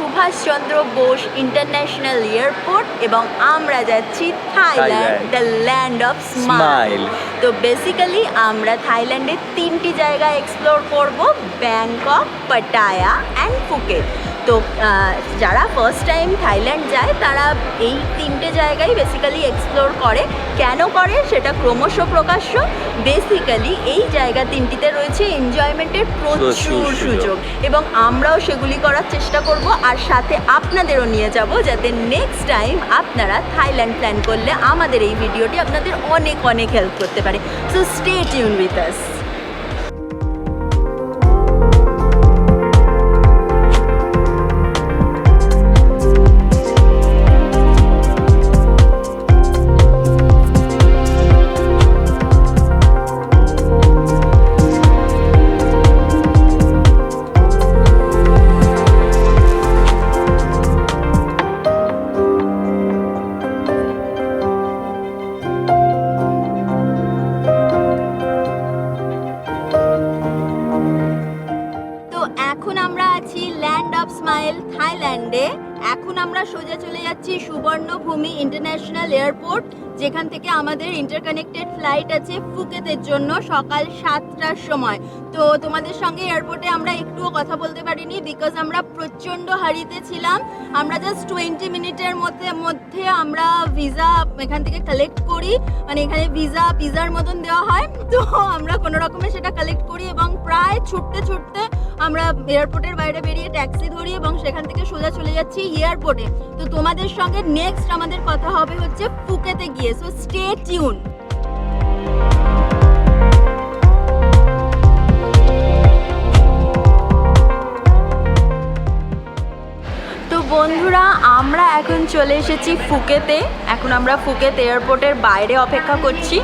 Subhash Chandra Bose international airport এবং আমরা যাচ্ছি Thailand, the land of smile. তো বেসিক্যালি আমরা থাইল্যান্ডের 3টি জায়গা এক্সপ্লোর করব, ব্যাংকক, পাটায়া অ্যান্ড ফুকেট। তো যারা ফার্স্ট টাইম থাইল্যান্ড যায় তারা এই 3টে জায়গায় বেসিক্যালি এক্সপ্লোর করে। কেন করে সেটা ক্রমশ প্রকাশ্য। বেসিক্যালি এই জায়গা 3টিতে রয়েছে এনজয়মেন্টের প্রচুর সুযোগ এবং আমরাও সেগুলি করার চেষ্টা করব, আর সাথে আপনাদেরও নিয়ে যাব, যাতে নেক্সট টাইম আপনারা থাইল্যান্ড প্ল্যান করলে আমাদের এই ভিডিওটি আপনাদের অনেক অনেক হেল্প করতে পারে। So stay tune with us. থাইল্যান্ডে এখন আমরা সোজা চলে যাচ্ছি সুবর্ণভূমি ইন্টারন্যাশনাল এয়ারপোর্ট, যেখান থেকে আমাদের ইন্টারকানেক্টেড ফ্লাইট আছে ফুকেতের জন্য সকাল 7টার সময়। তো তোমাদের সঙ্গে এয়ারপোর্টে আমরা একটুও কথা বলতে পারিনি, বিকজ আমরা প্রচণ্ড হারিতে ছিলাম। আমরা জাস্ট 20 মিনিটের মধ্যে আমরা ভিসা এখান থেকে কালেক্ট করি, মানে এখানে ভিসা পিজার মতন দেওয়া হয়, তো আমরা কোনো রকমে সেটা কালেক্ট করি এবং প্রায় ছুটতে ছুটতে আমরা এয়ারপোর্টের বাইরে বেরিয়ে ট্যাক্সি ধরি এবং সেখান থেকে সোজা চলে যাচ্ছি এয়ারপোর্টে। তো তোমাদের সঙ্গে নেক্সট আমাদের কথা হবে হচ্ছে ফুকেতে গিয়ে। So stay tune. তো বন্ধুরা, আমরা এখন চলে এসেছি ফুকেতে। এখন আমরা ফুকেত এয়ারপোর্টের বাইরে অপেক্ষা করছি।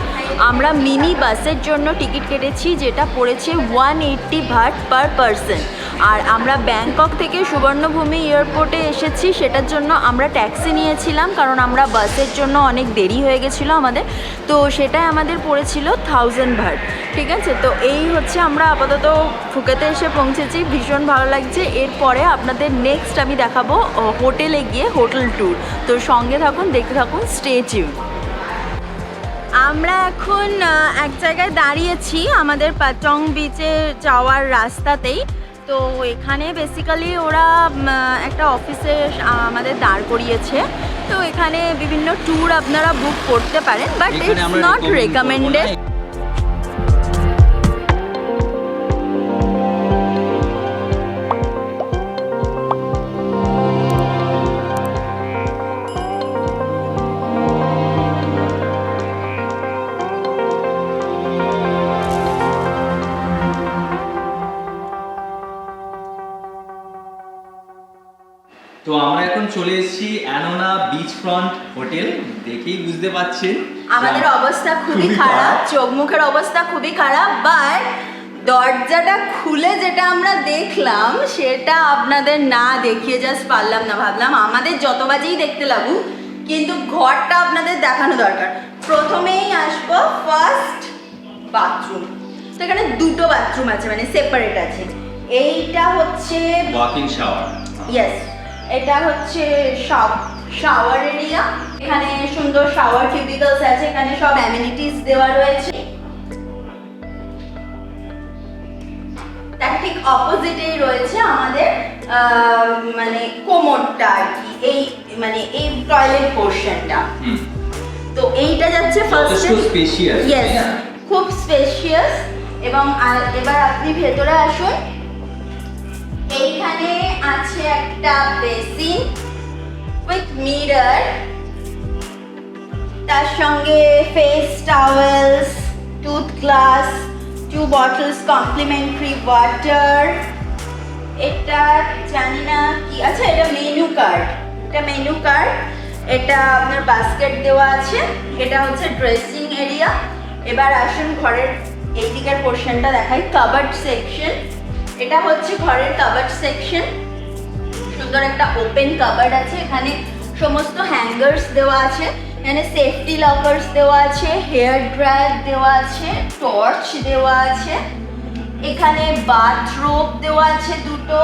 আমরা মিনি বাসের জন্য টিকিট কেটেছি, যেটা পড়েছে 180 বাট পার পারসন। আর আমরা ব্যাংকক থেকে সুবর্ণভূমি এয়ারপোর্টে এসেছি, সেটার জন্য আমরা ট্যাক্সি নিয়েছিলাম, কারণ আমরা বাসের জন্য অনেক দেরি হয়ে গেছিলো আমাদের। তো সেটাই আমাদের পড়েছিল 1000 বাট। ঠিক আছে, তো এই হচ্ছে আমরা আপাতত ফুকেতে এসে পৌঁছেছি, ভীষণ ভালো লাগছে। এরপরে আপনাদের নেক্সট আমি দেখাবো হোটেলে গিয়ে হোটেল ট্যুর। তো সঙ্গে থাকুন, দেখতে থাকুন, স্টে টিউন। আমরা এখন এক জায়গায় দাঁড়িয়েছি আমাদের পাটং বিচে যাওয়ার রাস্তাতেই। তো এখানে বেসিক্যালি ওরা একটা অফিসে আমাদের দাঁড় করিয়েছে। তো এখানে বিভিন্ন ট্যুর আপনারা বুক করতে পারেন, বাট ইটস নট রেকমেন্ডেড। তো আমরা এখন চলে এসেছি অ্যানোনা বিচ ফ্রন্ট হোটেল। দেখেই বুঝতে পারছেন আমাদের অবস্থা খুবই খারাপ, চোখ মুখের অবস্থা খুবই খারাপ। বাট দরজাটা খুলে যেটা আমরা দেখলাম সেটা আপনাদের না দেখিয়ে জাস্ট পারলাম না। ভাবলাম আমাদের যত বাজেই দেখতে লাগুক, কিন্তু ঘরটা আপনাদের দেখানো দরকার। প্রথমেই আসবো ফার্স্ট বাথরুম। তো এখানে 2টো বাথরুম আছে, মানে সেপারেট আছে। এইটা হচ্ছে ওয়াকিং শাওয়ার। ইয়েস, এটা হচ্ছে শাওয়ার এরিয়া। এখানে সুন্দর শাওয়ার কিউবিকলস আছে, এখানে সব অ্যামিনিটিস দেওয়া রয়েছে। তার ঠিক অপোজিটেই রয়েছে আমাদের মানে কোমোডটা আর কি, এই মানে এই টয়লেট পোর্শনটা। তো এইটা যাচ্ছে ফার্স্ট স্পেশিয়াস। ইয়েস, খুব স্পেশিয়াস। এবং এবার আপনি ভেতরে আসুন। এইখানে আছে একটা বেসিন উইথ মিরর, তার সঙ্গে face towels, tooth glass, 2 bottles complimentary water. এটা জানি না কি, আচ্ছা এটা মেনু কার্ড। এটা আপনার বাস্কেট দেওয়া আছে। এটা হচ্ছে ড্রেসিং এরিয়া। এবার আসুন ঘরের এই দিকের পোর্শনটা দেখাই, কাবার্ড সেকশন। এটা হচ্ছে ঘরের কাবার্ড সেকশন। সুন্দর একটা ওপেন কাবার্ড আছে, এখানে সমস্ত হ্যাঙ্গার্স দেওয়া আছে, এখানে সেফটি লকার্স দেওয়া আছে, হেয়ার ড্রায়ার দেওয়া আছে, টর্চ দেওয়া আছে, এখানে বাথরোব দেওয়া আছে 2টো,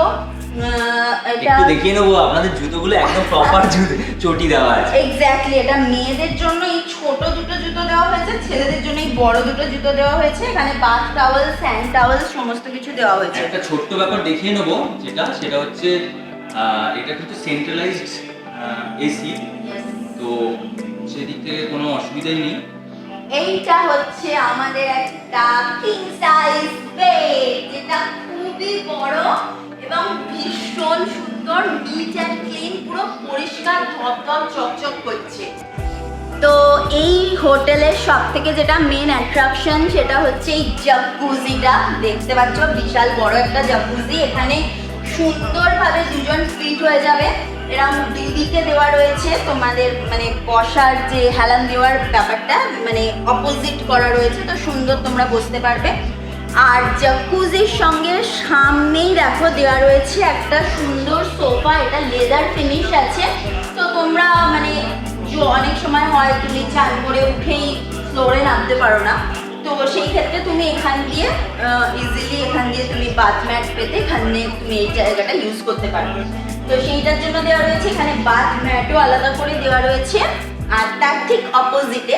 এটা একটু দেখিয়ে নেবো আপনাদের জুতোগুলো একদম প্রপার জুতো, চটি দেওয়া আছে। এক্স্যাক্টলি, এটা মেয়েদের জন্য এই ছোট দুটো জুতো দেওয়া হয়েছে, ছেলেদের জন্য এই বড় দুটো জুতো দেওয়া হয়েছে। এখানে বাথ টাওয়েল, স্যান্ড টাওয়েল সমস্ত কিছু দেওয়া হয়েছে। একটা ছোট্ট ব্যাপার দেখিয়ে নেবো, সেটা হচ্ছে এটা কিন্তু সেন্ট্রালাইজড এসি, তো সেদিক থেকে কোনো অসুবিধাই নেই। এইটা হচ্ছে আমাদের একটা কিং সাইজ বেড, যেটা খুবই বড় এবং ভীষণ সুন্দর, নিট অ্যান্ড ক্লিন, পুরো পরিষ্কার ধপধপ চকচক করছে। তো এই হোটেলের সব থেকে যেটা মেন অ্যাট্রাকশন সেটা হচ্ছে এই জাকুজিটা। দেখতে পাচ্ছ বিশাল বড় একটা জাকুজি, এখানে সুন্দরভাবে দুজন ফিট হয়ে যাবে। এরকম দুদিকে দেওয়া রয়েছে তোমাদের মানে বসার যে হেলান দেওয়ার ব্যাপারটা মানে অপোজিট করা রয়েছে, তো সুন্দর তোমরা বসতে পারবে। আর জাকুজির সঙ্গে সামনেই দেখো দেওয়া রয়েছে একটা সুন্দর সোফা, এটা লেদার ফিনিশ আছে। তো তোমরা মানে অনেক সময় হয় তুমি চান করে উঠেই ফ্লোরে নামতে পারো না, তো সেই ক্ষেত্রে তুমি এখান দিয়ে ইজিলি এখান দিয়ে তুমি বাথ ম্যাট পেতে এখানে তুমি এই জায়গাটা ইউজ করতে পারবে। তো সেইটার জন্য দেওয়া রয়েছে এখানে বাথ ম্যাটও আলাদা করে দেওয়া রয়েছে। আর তার ঠিক অপোজিটে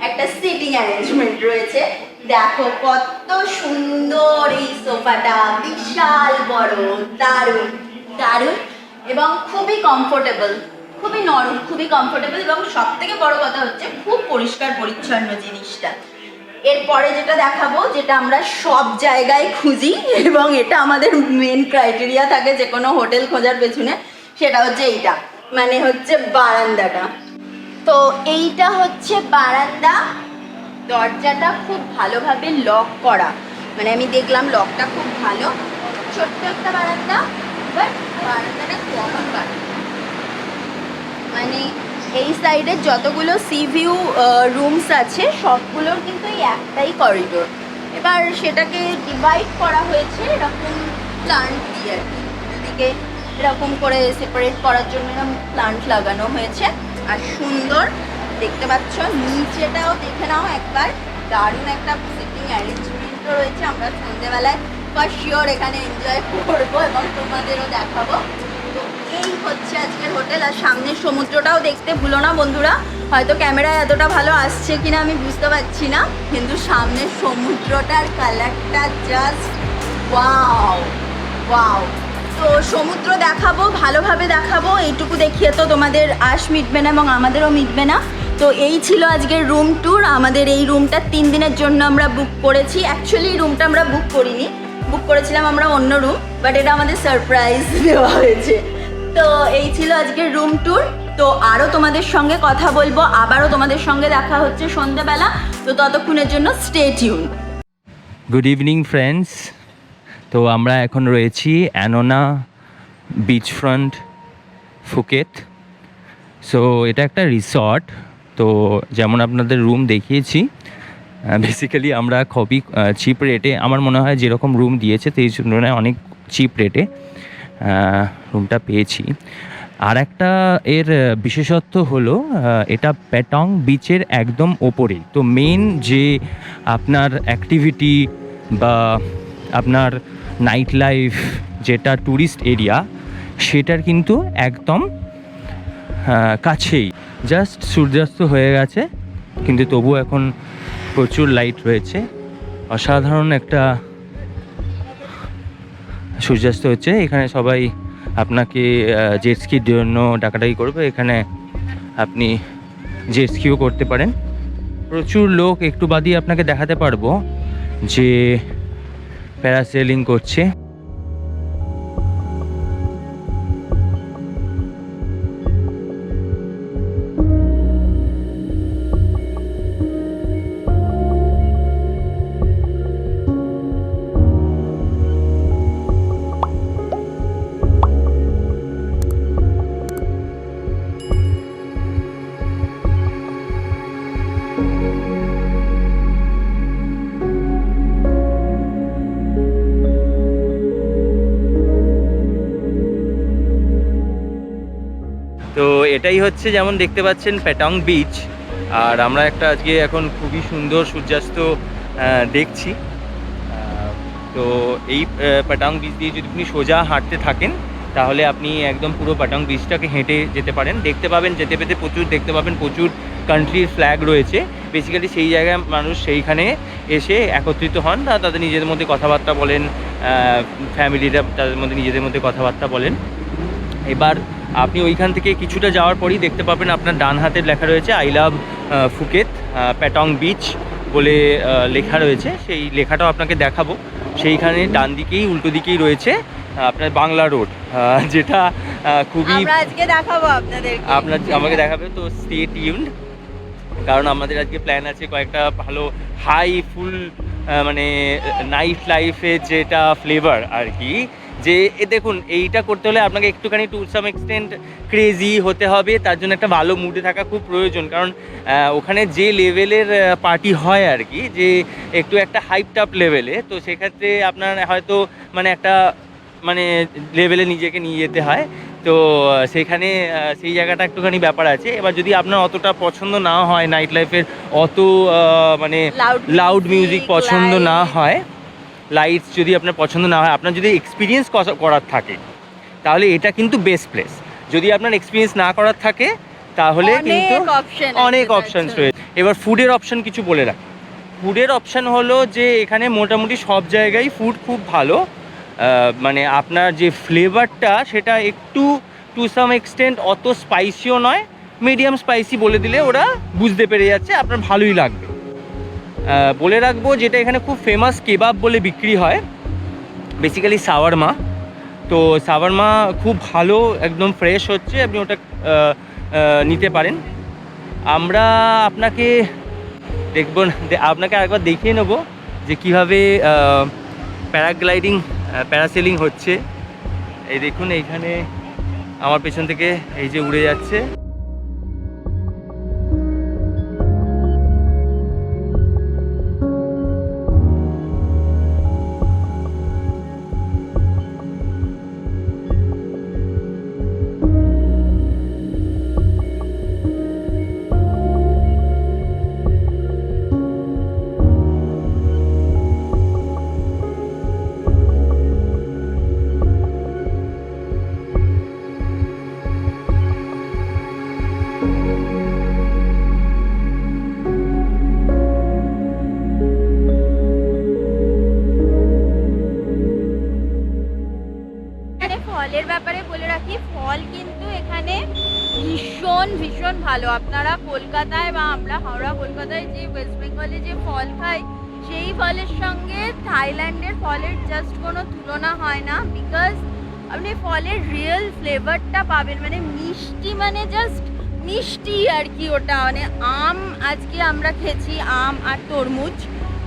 একটা সিটিং অ্যারেঞ্জমেন্ট রয়েছে। দেখো কত সুন্দর এই সোফাটা, বিশাল বড়, দারুণ দারুণ এবং খুবই কমফোর্টেবল, খুবই নরম, খুবই কমফোর্টেবল এবং সব থেকে বড় কথা হচ্ছে খুব পরিষ্কার পরিচ্ছন্ন জিনিসটা। এরপরে যেটা দেখাবো, যেটা আমরা সব জায়গায় খুঁজি এবং এটা আমাদের মেন ক্রাইটেরিয়া থাকে যে কোনো হোটেল খোঁজার পেছনে, সেটা হচ্ছে এইটা, মানে হচ্ছে বারান্দাটা। তো এইটা হচ্ছে বারান্দা, দরজাটা খুব ভালোভাবে লক করা, মানে আমি দেখলাম লকটা খুব ভালো। ছোট্ট একটা বারান্দা, বাট বারান্দাটা কমন বারান্দা, মানে এই সাইডের যতগুলো সি ভিউ রুমস আছে সবগুলোর কিন্তু এই একটাই করিডোর। এবার সেটাকে ডিভাইড করা হয়েছে এরকম প্লান্ট দিয়ে, দুদিকে এরকম করে সেপারেট করার জন্য এরকম প্লান্ট লাগানো হয়েছে। আর সুন্দর দেখতে পাচ্ছ, নিচেটাও দেখে নাও একবার, দারুণ একটা সিটিং অ্যারেঞ্জমেন্টও রয়েছে। আমরা সন্ধ্যেবেলায় ফর শিওর এখানে এনজয় করবো এবং তোমাদেরও দেখাবো। তো এই হচ্ছে আজকের হোটেল। আর সামনের সমুদ্রটাও দেখতে ভুলো না বন্ধুরা, হয়তো ক্যামেরায় এতটা ভালো আসছে কিনা আমি বুঝতে পারছি না, কিন্তু সামনের সমুদ্রটার কালারটা জাস্ট ওয়াও ওয়াও। তো সমুদ্র দেখাবো, ভালোভাবে দেখাবো, এইটুকু দেখিয়ে তো তোমাদের আশ মিটবে না এবং আমাদেরও মিটবে না। তো এই ছিল আজকের রুম ট্যুর। আমাদের এই রুমটা 3 দিনের জন্য আমরা বুক করেছি। অ্যাকচুয়ালি এই রুমটা আমরা বুক করিনি, বুক করেছিলাম আমরা অন্য রুম, বাট এটা আমাদের সারপ্রাইজ দেওয়া হয়েছে। তো এই ছিল আজকের রুম ট্যুর। তো আরও তোমাদের সঙ্গে কথা বলবো, আবারও তোমাদের সঙ্গে দেখা হচ্ছে সন্ধ্যাবেলা। তো ততক্ষণের জন্য stay tune. Good evening friends, তো আমরা এখন রয়েছি annona beach front Phuket. So এটা একটা রিসর্ট, তো যেমন আপনাদের রুম দেখিয়েছি, বেসিক্যালি আমরা খুবই চিপ রেটে, আমার মনে হয় যেরকম রুম দিয়েছে সেই তুলনায় অনেক চিপ রেটে রুমটা পেয়েছি। আর একটা এর বিশেষত্ব হলো এটা প্যাটং বিচের একদম ওপরে। তো মেন যে আপনার অ্যাক্টিভিটি বা আপনার নাইট লাইফ যেটা ট্যুরিস্ট এরিয়া, সেটার কিন্তু একদম কাছেই। জাস্ট সূর্যাস্ত হয়ে গেছে, কিন্তু তবু এখন প্রচুর লাইট রয়েছে। অসাধারণ একটা সূর্যাস্ত হচ্ছে। এখানে সবাই আপনাকে জেট স্কির জন্য ডাকাডাকি করবে, এখানে আপনি জেট স্কিও করতে পারেন। প্রচুর লোক, একটু বাদই আপনাকে দেখাতে পারবো যে প্যারাসেলিং করছে। তো এটাই হচ্ছে যেমন দেখতে পাচ্ছেন প্যাটং বিচ। আর আমরা একটা আজকে এখন খুবই সুন্দর সূর্যাস্ত দেখছি। তো এই প্যাটং বিচ দিয়ে যদি আপনি সোজা হাঁটতে থাকেন তাহলে আপনি একদম পুরো পাটং বিচটাকে হেঁটে যেতে পারেন। দেখতে পাবেন, যেতে পেতে প্রচুর দেখতে পাবেন, প্রচুর কান্ট্রির ফ্ল্যাগ রয়েছে। বেসিক্যালি সেই জায়গায় মানুষ সেইখানে এসে একত্রিত হন, তাদের নিজেদের মধ্যে কথাবার্তা বলেন, ফ্যামিলিরা তাদের মধ্যে নিজেদের মধ্যে কথাবার্তা বলেন। এবার আপনি ওইখান থেকে কিছুটা যাওয়ার পরই দেখতে পাবেন আপনার ডান হাতের লেখা রয়েছে আই লাভ ফুকেত প্যাটং বিচ বলে লেখা রয়েছে। সেই লেখাটাও আপনাকে দেখাবো। সেইখানে ডান দিকেই উল্টো দিকেই রয়েছে আপনার বাংলা রোড, যেটা খুবই আজকে দেখাবো আমাকে দেখাবে। তো স্টে টিউনড, কারণ আমাদের আজকে প্ল্যান আছে কয়েকটা ভালো হাই ফুল মানে নাইট লাইফে যেটা ফ্লেভার আর কি, যে দেখুন এইটা করতে হলে আপনাকে একটুখানি টু সাম এক্সটেন্ট ক্রেজি হতে হবে, তার জন্য একটা ভালো মুডে থাকা খুব প্রয়োজন। কারণ ওখানে যে লেভেলের পার্টি হয় আর কি, যে একটু একটা হাইপড আপ লেভেলে, তো সেক্ষেত্রে আপনার হয়তো মানে একটা মানে লেভেলে নিজেকে নিয়ে যেতে হয়। তো সেখানে সেই জায়গাটা একটুখানি ব্যাপার আছে। এবার যদি আপনার অতটা পছন্দ না হয়, নাইট লাইফের অত মানে লাউড মিউজিক পছন্দ না হয়, লাইটস যদি আপনার পছন্দ না হয়, আপনার যদি এক্সপিরিয়েন্স করার থাকে তাহলে এটা কিন্তু বেস্ট প্লেস। যদি আপনার এক্সপিরিয়েন্স না করার থাকে তাহলে কিন্তু অনেক অপশানস রয়েছে। এবার ফুডের অপশান কিছু বলে রাখি। ফুডের অপশান হলো যে এখানে মোটামুটি সব জায়গায় ফুড খুব ভালো, মানে আপনার যে ফ্লেভারটা সেটা একটু টু সাম এক্সটেন্ট অত স্পাইসিও নয়, মিডিয়াম স্পাইসি বলে দিলে ওরা বুঝতে পেরে যাচ্ছে, আপনার ভালোই লাগবে। বলে রাখবো যেটা এখানে খুব ফেমাস কেবাব বলে বিক্রি হয়, বেসিক্যালি সাওয়ারমা। তো সাওয়ারমা খুব ভালো, একদম ফ্রেশ হচ্ছে, আপনি ওটা নিতে পারেন। আমরা আপনাকে আপনাকে আরেকবার দেখিয়ে নেবো যে কীভাবে প্যারাসেলিং হচ্ছে। এই দেখুন এইখানে আমার পেছন থেকে এই যে উড়ে যাচ্ছে। ফলের ব্যাপারে বলে রাখি, ফল কিন্তু এখানে ভীষণ ভীষণ ভালো। আপনারা কলকাতায় বা আমরা হাওড়া কলকাতায় যে ওয়েস্ট বেঙ্গলে যে ফল খাই, সেই ফলের সঙ্গে থাইল্যান্ডের ফলের জাস্ট কোনো তুলনা হয় না। বিকজ আপনি ফলের রিয়েল ফ্লেভারটা পাবেন, মানে মিষ্টি, মানে জাস্ট মিষ্টি আর কি। ওটা মানে আম, আজকে আমরা খেয়েছি আম আর তরমুজ,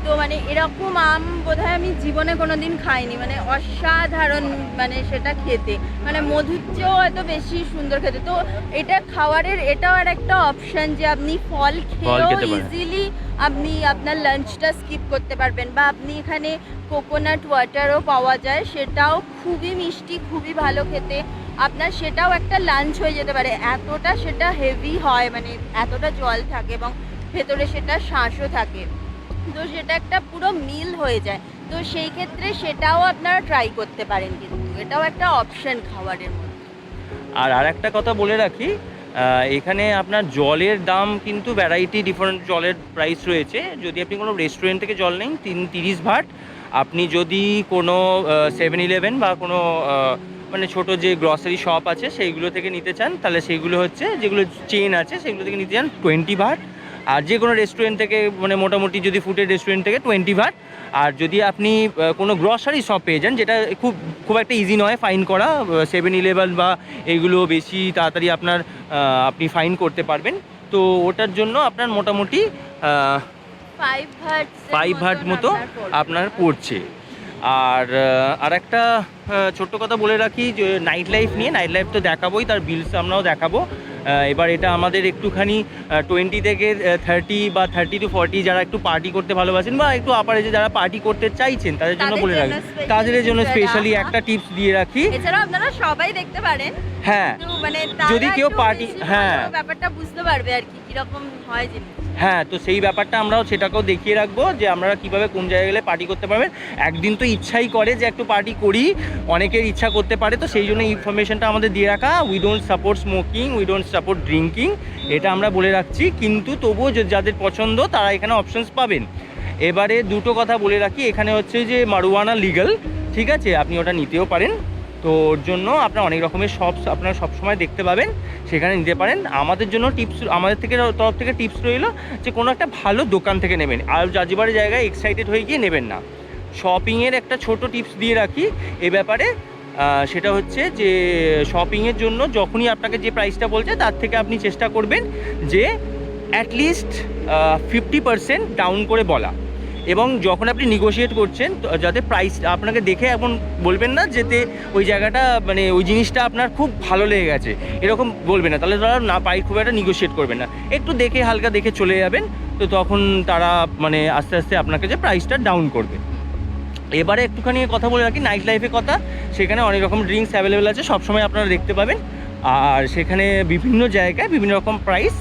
তো মানে এরকম আম বোধহয় আমি জীবনে কোনো দিন খাইনি, মানে অসাধারণ মানে সেটা খেতে, মানে মধুর চেয়েও এত বেশি সুন্দর খেতে। তো এটা খাওয়ারের এটাও আর একটা অপশান যে আপনি ফল খেয়েও ইজিলি আপনি আপনার লাঞ্চটা স্কিপ করতে পারবেন। বা আপনি এখানে কোকোনাট ওয়াটারও পাওয়া যায়, সেটাও খুবই মিষ্টি, খুবই ভালো খেতে, আপনার সেটাও একটা লাঞ্চ হয়ে যেতে পারে। এতটা সেটা হেভি হয়, মানে এতটা জল থাকে এবং ভেতরে সেটা শাঁসও থাকে, তো সেটা একটা পুরো মিল হয়ে যায়। তো সেই ক্ষেত্রে সেটাও আপনারা ট্রাই করতে পারেন, কিন্তু এটাও একটা অপশন খাবারের মধ্যে। আর একটা কথা বলে রাখি, এখানে আপনার জলের দাম কিন্তু ভ্যারাইটি ডিফারেন্ট জলের প্রাইস রয়েছে। যদি আপনি কোনো রেস্টুরেন্ট থেকে জল নেন 30 ভাট, আপনি যদি কোনো 7-11 বা কোনো মানে ছোটো যে গ্রসারি শপ আছে সেইগুলো থেকে নিতে চান, তাহলে সেইগুলো হচ্ছে যেগুলো চেন আছে সেগুলো থেকে নিতে চান 20 ভাট। আর যে কোনো রেস্টুরেন্ট থেকে মানে মোটামুটি যদি ফুডের রেস্টুরেন্ট থেকে 20 ভাট। আর যদি আপনি কোনো গ্রসারি শপ পেয়ে যান, যেটা খুব একটা ইজি নয় ফাইন করা, 7-11 বা এইগুলো বেশি তাড়াতাড়ি আপনি ফাইন করতে পারবেন, তো ওটার জন্য আপনার মোটামুটি 5 ভাট মতো আপনার পড়ছে। আর একটা ছোট্ট কথা বলে রাখি যে নাইট লাইফ নিয়ে, নাইট লাইফ তো দেখাবোই, তার বিলস আমরাও দেখাবো। এবার এটা আমাদের একটুখানি 20 থেকে 30 বা 30 to 40 যারা একটু পার্টি করতে ভালোবাসেন বা একটু আপার এজে যারা পার্টি করতে চাইছেন তাদের জন্য বলে রাখি, তাদের জন্য স্পেশালি একটা টিপস দিয়ে রাখি। এছাড়াও আপনারা সবাই দেখতে পারেন, হ্যাঁ, মানে যদি কেউ পার্টি, হ্যাঁ, ব্যাপারটা বুঝতে পারবে আর কি কিরকম হয় জিনিস। হ্যাঁ, তো সেই ব্যাপারটা আমরাও সেটাকেও দেখিয়ে রাখবো যে আপনারা কীভাবে কোন জায়গায় গেলে পার্টি করতে পারবেন। একদিন তো ইচ্ছাই করে যে একটু পার্টি করি, অনেকের ইচ্ছা করতে পারে, তো সেই জন্য ইনফরমেশনটা আমাদের দিয়ে রাখা। We don't support smoking, we don't support drinking, এটা আমরা বলে রাখছি, কিন্তু তবুও যাদের পছন্দ তারা এখানে অপশনস পাবেন। এবারে দুটো কথা বলে রাখি, এখানে হচ্ছে যে মারুয়ানা লিগাল, ঠিক আছে, আপনি ওটা নিতেও পারেন, তো ওর জন্য আপনার অনেক রকমের শপস আপনারা সবসময় দেখতে পাবেন, সেখানে নিতে পারেন। আমাদের জন্য টিপস, আমাদের তরফ থেকে টিপস রইলো যে কোনো একটা ভালো দোকান থেকে নেবেন, আর যাজিবারের জায়গায় এক্সাইটেড হয়ে গিয়ে নেবেন না। শপিংয়ের একটা ছোট টিপস দিয়ে রাখি এ ব্যাপারে, সেটা হচ্ছে যে শপিংয়ের জন্য যখনই আপনাকে যে প্রাইসটা বলছে তার থেকে আপনি চেষ্টা করবেন যে অ্যাটলিস্ট 50% ডাউন করে বলা, এবং যখন আপনি নেগোশিয়েট করছেন যাতে প্রাইস আপনাকে দেখে এমন বলবেন না যেতে ওই জায়গাটা মানে ওই জিনিসটা আপনার খুব ভালো লেগে গেছে এরকম বলবেন না, তাহলে তারা না পাই খুব একটা নেগোশিয়েট করবেন না, একটু দেখে হালকা দেখে চলে যাবেন, তো তখন তারা মানে আস্তে আস্তে আপনাকে যে প্রাইসটা ডাউন করবে। এবারে একটুখানি কথা বলে রাখি নাইট লাইফের কথা, সেখানে অনেক রকম ড্রিঙ্কস অ্যাভেলেবেল আছে, সবসময় আপনারা দেখতে পাবেন, আর সেখানে বিভিন্ন জায়গায় বিভিন্ন রকম প্রাইস,